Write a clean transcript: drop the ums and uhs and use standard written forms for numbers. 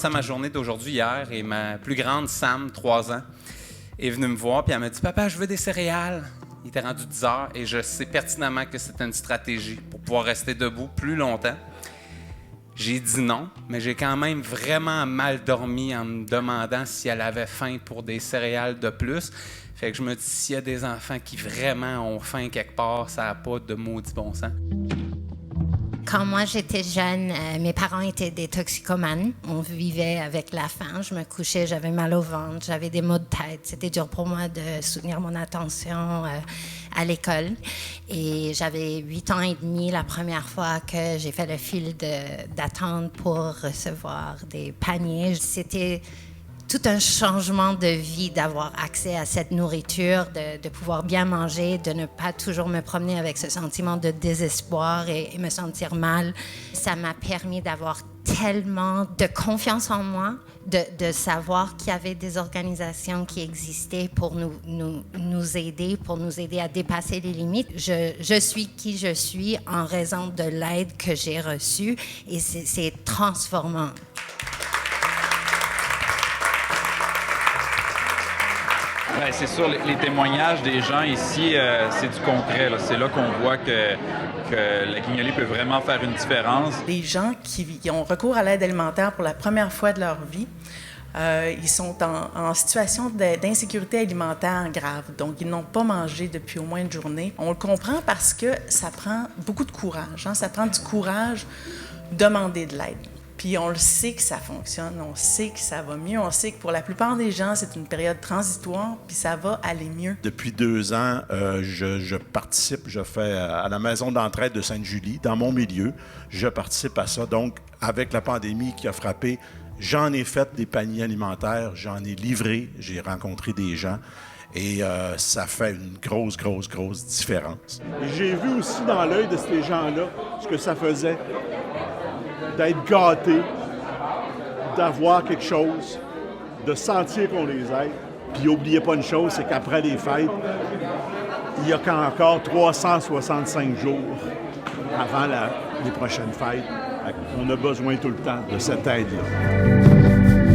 pensais à ma journée d'aujourd'hui hier et ma plus grande, Sam, 3 ans, est venue me voir puis elle m'a dit « Papa, je veux des céréales. » Il était rendu 10 heures et je sais pertinemment que c'était une stratégie pour pouvoir rester debout plus longtemps. J'ai dit non, mais j'ai quand même vraiment mal dormi en me demandant si elle avait faim pour des céréales de plus. Fait que je me dis, s'il y a des enfants qui vraiment ont faim quelque part, ça n'a pas de maudit bon sens. Quand moi j'étais jeune, mes parents étaient des toxicomanes. On vivait avec la faim. Je me couchais, j'avais mal au ventre, j'avais des maux de tête. C'était dur pour moi de soutenir mon attention à l'école. Et j'avais 8 ans et demi la première fois que j'ai fait le fil d'attente pour recevoir des paniers. C'était tout un changement de vie d'avoir accès à cette nourriture, de pouvoir bien manger, de ne pas toujours me promener avec ce sentiment de désespoir et me sentir mal. Ça m'a permis d'avoir tellement de confiance en moi, de savoir qu'il y avait des organisations qui existaient pour nous aider, pour nous aider à dépasser les limites. Je suis qui je suis en raison de l'aide que j'ai reçue et c'est transformant. Bien, c'est sûr, les témoignages des gens ici, c'est du concret. Là. C'est là qu'on voit que la Guignolée peut vraiment faire une différence. Les gens qui ont recours à l'aide alimentaire pour la première fois de leur vie, ils sont en situation d'insécurité alimentaire grave. Donc, ils n'ont pas mangé depuis au moins une journée. On le comprend parce que ça prend beaucoup de courage. Ça prend du courage de demander de l'aide. Puis on le sait que ça fonctionne, on sait que ça va mieux, on sait que pour la plupart des gens, c'est une période transitoire, puis ça va aller mieux. Depuis 2 ans, je participe, je fais à la maison d'entraide de Sainte-Julie, dans mon milieu. Je participe à ça. Donc, avec la pandémie qui a frappé, j'en ai fait des paniers alimentaires, j'en ai livré, j'ai rencontré des gens. Et ça fait une grosse différence. J'ai vu aussi dans l'œil de ces gens-là ce que ça faisait d'être gâtés, d'avoir quelque chose, de sentir qu'on les aide. Puis n'oubliez pas une chose, c'est qu'après les fêtes, il y a encore 365 jours avant les prochaines fêtes. On a besoin tout le temps de cette aide-là.